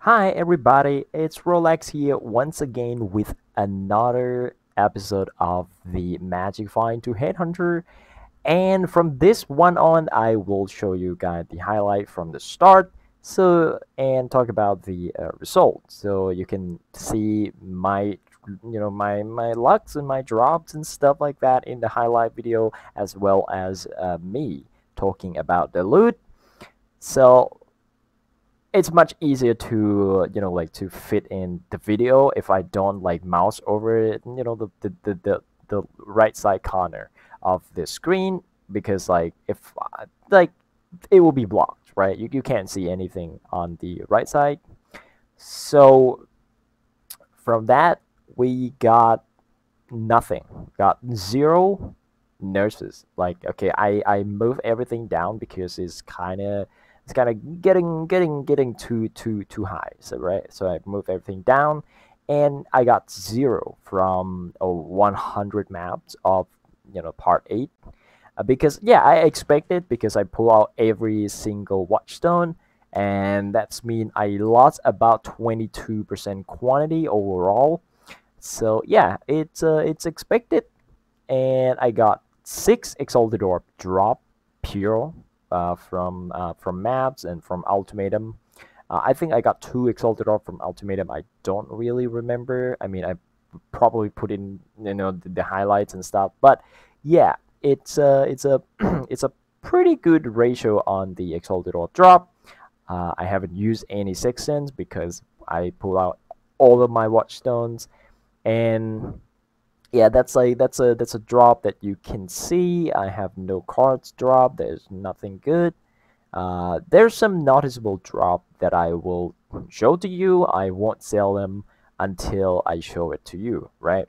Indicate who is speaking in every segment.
Speaker 1: Hi everybody, it's Rolex here once again with another episode of the Magic Find to Headhunter. And from this one on, I will show you guys the highlight from the start. And talk about the results. So you can see my lucks and my drops and stuff like that in the highlight video, as well as me talking about the loot. So it's much easier to to fit in the video if I don't like mouse over it, the right side corner of the screen, because like if like it will be blocked, right? You can't see anything on the right side. So from that we got nothing, got zero nurses. Like, okay, I move everything down because it's kind of getting too high. So right, so I move everything down, and I got zero from 100 maps of part 8. Because yeah, I expected, because I pull out every single watchstone, and that's mean I lost about 22% quantity overall. So yeah, it's expected, and I got 6 Exalted Orb drop pure from maps and from Ultimatum. I think I got 2 Exalted Orb from Ultimatum. I don't really remember. I mean, I probably put in the highlights and stuff, but yeah, it's a it's a pretty good ratio on the Exalted Orb drop. I haven't used any Sextants because I pull out all of my Watchstones, and yeah, that's a drop that you can see. I have no cards drop. There's nothing good. There's some noticeable drop that I will show to you. I won't sell them until I show it to you, right?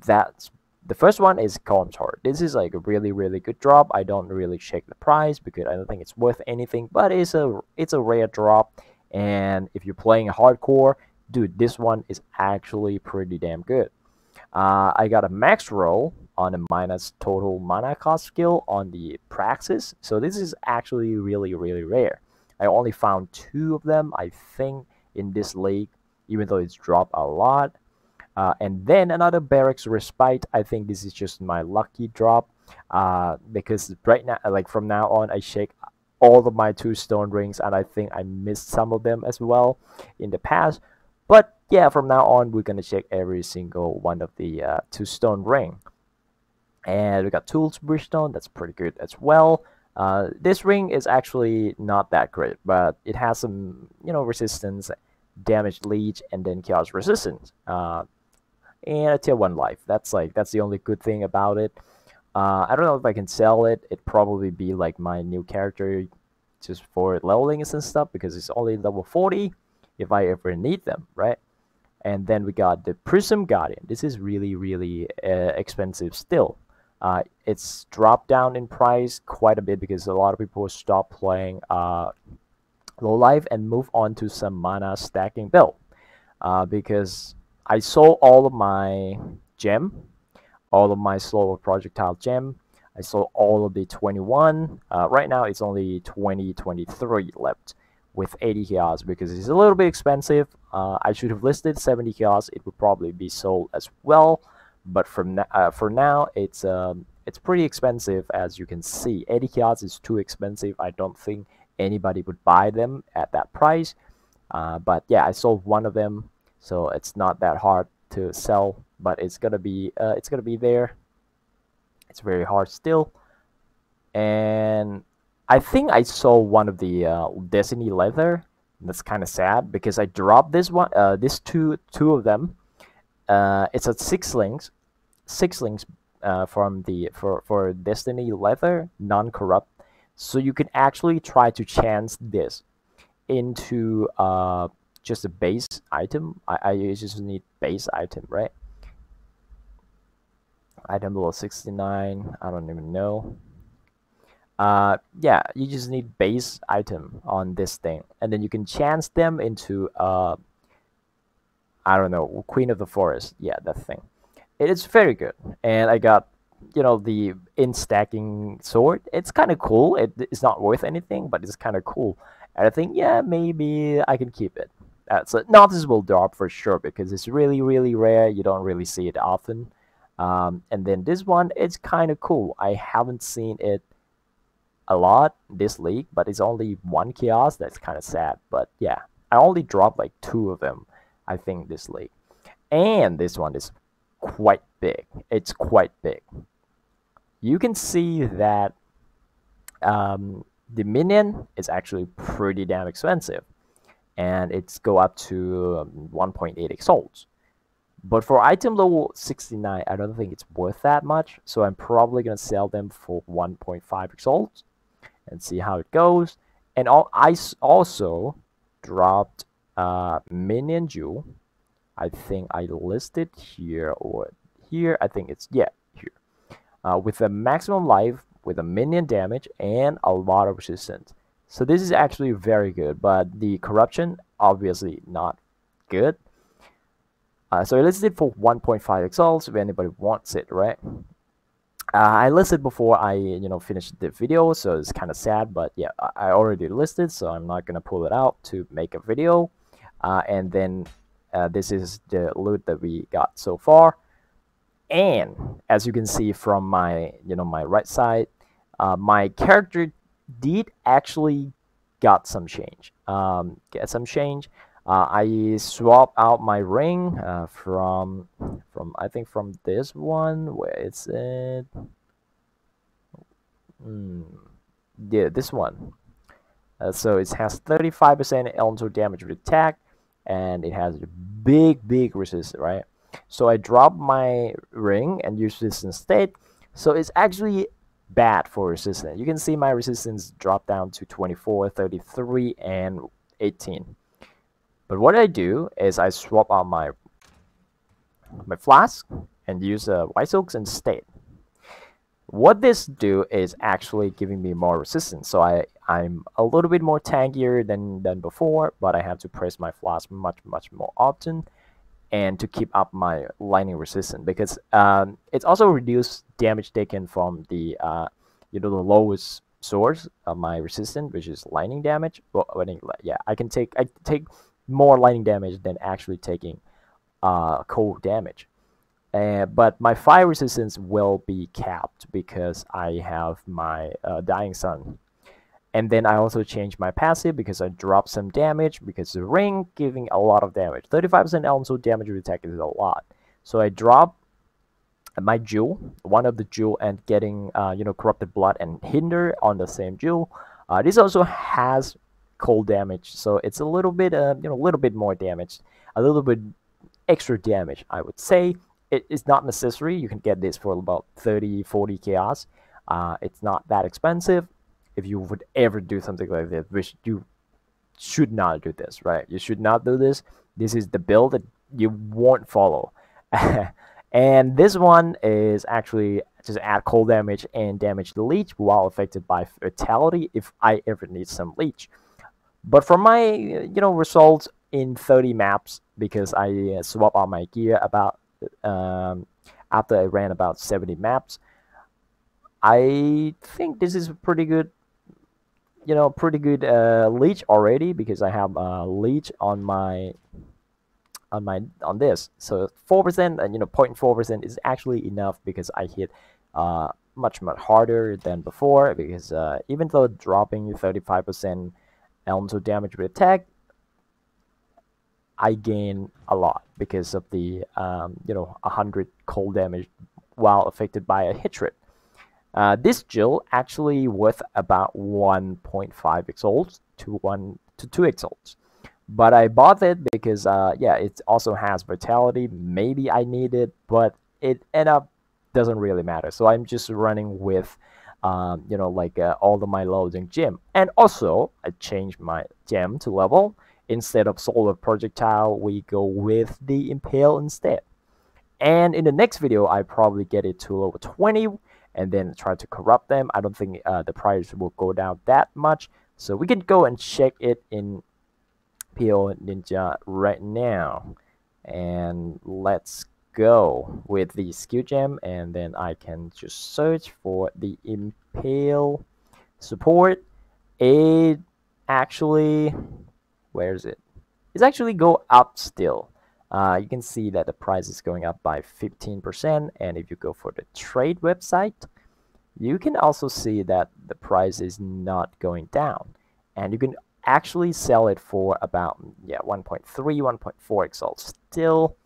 Speaker 1: That's the first one is Column's Heart. This is like a really good drop. I don't really check the price because I don't think it's worth anything, but it's a rare drop, and if you're playing hardcore, dude, this one is actually pretty damn good. I got a max roll on a minus total mana cost skill on the Praxis. So this is actually really rare. I only found 2 of them, I think, in this league, even though it's dropped a lot. And then another Barracks Respite. I think this is just my lucky drop. Because right now, like from now on, I shake all of my 2 stone rings, and I think I missed some of them as well in the past. But yeah, from now on, we're gonna check every single one of the 2 stone ring. And we got Tools Bridgestone, that's pretty good as well. This ring is actually not that great, but it has some resistance, damage leech, and then chaos resistance. And a tier 1 life. That's the only good thing about it. I don't know if I can sell it. It'd probably be like my new character just for leveling and stuff, because it's only level 40 if I ever need them, right? And then we got the Prism Guardian. This is really expensive still. It's dropped down in price quite a bit because a lot of people stop playing low life and move on to some mana stacking build. Because I sold all of my gem, all of my slower projectile gem. I sold all of the 21. Right now it's only 23 left with 80 chaos because it's a little bit expensive. I should have listed 70 chaos. It would probably be sold as well, but for now it's pretty expensive. As you can see, 80 chaos is too expensive. I don't think anybody would buy them at that price. But yeah, I sold one of them, so it's not that hard to sell. But it's gonna be there. It's very hard still, and I think I sold one of the Destiny leather. That's kind of sad because I dropped this one, this two of them. It's a 6 links from the for Destiny leather, non-corrupt. So you can actually try to chance this into just a base item. I just need base item, right? Item level 69. I don't even know. Yeah, you just need base item on this thing, and then you can chance them into I don't know, Queen of the Forest. Yeah, that thing. It is very good, and I got the in stacking sword. It's kind of cool. It's not worth anything, but it's kind of cool. And I think, yeah, maybe I can keep it. So noticeable drop for sure because it's really, really rare. You don't really see it often. And then this one, it's kind of cool. I haven't seen it a lot this league, but it's only one kiosk. That's kind of sad. But yeah, I only dropped like two of them, I think, this league. And this one is quite big. It's quite big. You can see that the minion is actually pretty damn expensive, and it's go up to 1.8 exalts. But for item level 69, I don't think it's worth that much, so I'm probably gonna sell them for 1.5 exalts and see how it goes. And I also dropped minion jewel. I think I listed here or here. I think it's, yeah, here. With a maximum life, with a minion damage, and a lot of resistance. So this is actually very good, but the corruption, obviously not good. So I listed for 1.5 exalts if anybody wants it, right? I listed before I finished the video, so it's kind of sad, but yeah, I already listed, so I'm not gonna pull it out to make a video. And then this is the loot that we got so far. And as you can see from my my right side, my character did actually got some change. I swapped out my ring from I think from this one. Where it's it? Yeah, this one. So it has 35% elemental damage with attack, and it has a big resistance, right? So I dropped my ring and used this instead. So it's actually bad for resistance. You can see my resistance drop down to 24, 33, and 18. But what I do is I swap out my flask and use white silks instead. What this do is actually giving me more resistance. So I'm a little bit more tankier than before, but I have to press my flask much more often, and to keep up my lightning resistance, because it's also reduced damage taken from the the lowest source of my resistance, which is lightning damage. Well, yeah, I take more lightning damage than actually taking cold damage. But my fire resistance will be capped because I have my Dying Sun. And then I also changed my passive because I dropped some damage, because the ring giving a lot of damage. 35% elemental damage with attack is a lot. So I dropped my jewel, one of the jewel, and getting corrupted blood and hinder on the same jewel. This also has cold damage, so it's a little bit a little bit more damage, a little bit extra damage, I would say. It's not necessary. You can get this for about 30-40 chaos. It's not that expensive. If you would ever do something like this, which you should not do this, right? You should not do this. This is the build that you won't follow. And this one is actually just add cold damage and damage the leech while affected by fatality if I ever need some leech. But for my results in 30 maps, because I swap out my gear about after I ran about 70 maps, I think this is pretty good. Pretty good leech already, because I have leech on this. So 4% and 0.4% is actually enough, because I hit much harder than before, because even though dropping 35% elemental damage with attack, I gain a lot because of the 100 cold damage while affected by a hit rate. This Jill actually worth about 1.5 exalts to 2 exalts. But I bought it because yeah, it also has vitality. Maybe I need it, but it end up doesn't really matter. So I'm just running with all of my loading gem. And also I changed my gem to level. Instead of solar projectile, we go with the impale instead. And in the next video, I probably get it to level 20 and then try to corrupt them. I don't think the price will go down that much. So we can go and check it in PoE Ninja right now. And let's go with the skill gem, and then I can just search for the impale support. It actually, where is it? It's actually go up still. You can see that the price is going up by 15%, and if you go for the trade website, you can also see that the price is not going down, and you can actually sell it for about 1.3, 1.4 XL. Still,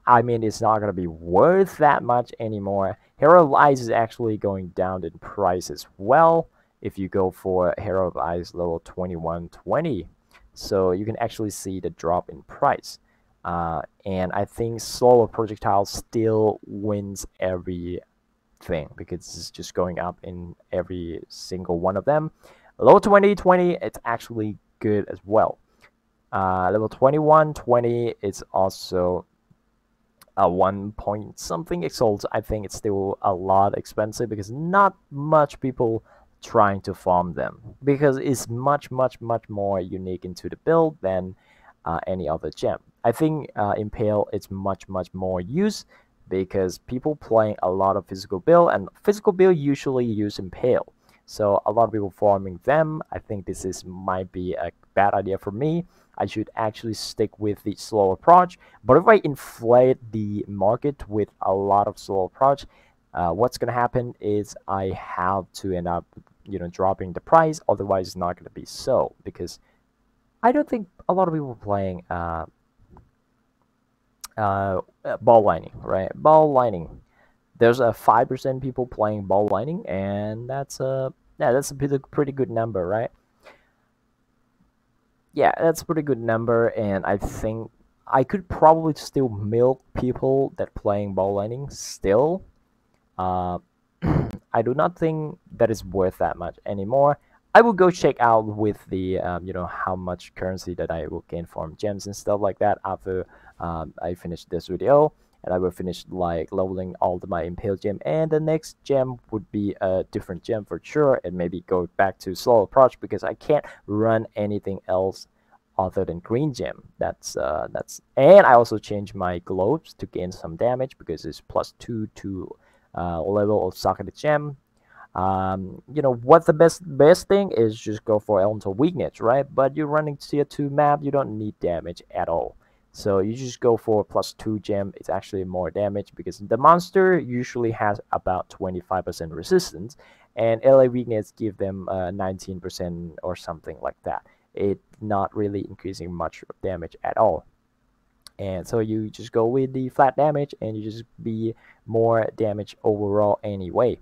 Speaker 1: I mean, it's not going to be worth that much anymore. Hero of Ice is actually going down in price as well if you go for Hero of Ice level 2120. So you can actually see the drop in price. And I think slower projectile still wins everything because it's just going up in every single one of them. Level 2020, it's actually good as well. Level 2120, it's also 1 point something exalts. I think it's still a lot expensive because not much people trying to farm them because it's much more unique into the build than any other gem. I think Impale is much more used because people playing a lot of physical build, and physical build usually use Impale. So a lot of people farming them. I think this is might be a bad idea for me. I should actually stick with the slow approach. But if I inflate the market with a lot of slow approach, what's gonna happen is I have to end up, dropping the price. Otherwise, it's not gonna be so, because I don't think a lot of people are playing ball lining, right? Ball lining. There's a 5% people playing ball lining, and that's a pretty good number, right? Yeah, that's a pretty good number, and I think I could probably still milk people that playing ball lining still. Uh, I do not think that is worth that much anymore. I will go check out with the how much currency that I will gain from gems and stuff like that after I finish this video, and I will finish like leveling all my impale gem, and the next gem would be a different gem for sure, and maybe go back to slow approach because I can't run anything else other than green gem. That's and I also changed my globes to gain some damage because it's +2 to level of socketed gem. What the best thing is, just go for elemental weakness, right? But you're running tier 2 map, you don't need damage at all. So you just go for +2 gem. It's actually more damage because the monster usually has about 25% resistance, and LA weakness give them 19% or something like that. It's not really increasing much of damage at all. And so you just go with the flat damage, and you just be more damage overall anyway.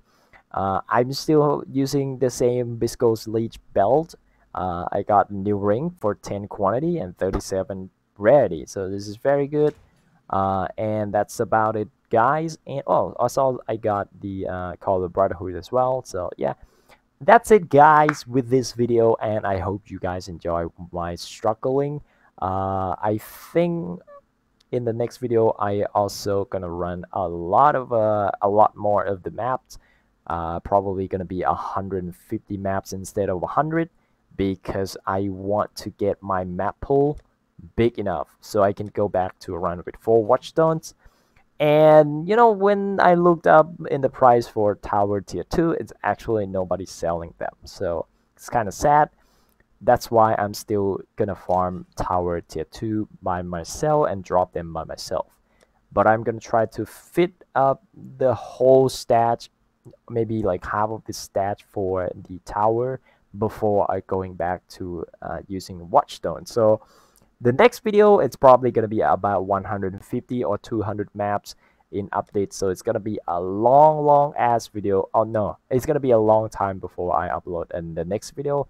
Speaker 1: I'm still using the same Viscose Leech belt. I got a new ring for 10 quantity and 37 rarity, so this is very good. And that's about it, guys. And also I got the Call of Brotherhood as well. So yeah, that's it, guys, with this video, and I hope you guys enjoy my struggling. I think in the next video I also gonna run a lot more of the maps. Probably gonna be 150 maps instead of 100 because I want to get my map pool big enough so I can go back to a run with 4 watchstones. And when I looked up in the price for tower tier 2, it's actually nobody selling them, so it's kind of sad. That's why I'm still gonna farm tower tier 2 by myself and drop them by myself. But I'm gonna try to fit up the whole stat, maybe like half of the stat for the tower before I going back to using watchstone. So the next video, it's probably gonna be about 150 or 200 maps in updates. So it's gonna be a long ass video. Oh no, it's gonna be a long time before I upload in the next video.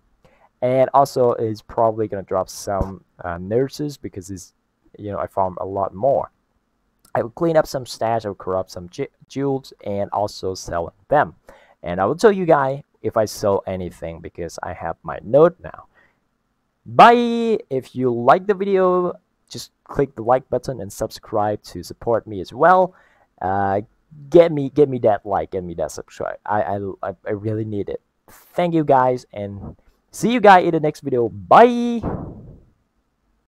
Speaker 1: And also it's probably gonna drop some nurses because it's I farm a lot more. I will clean up some stash, I will corrupt some jewels, and also sell them. And I will tell you guys if I sell anything because I have my note now. Bye! If you like the video, just click the like button and subscribe to support me as well. Get me that like, get me that subscribe. I really need it. Thank you guys, and see you guys in the next video. Bye!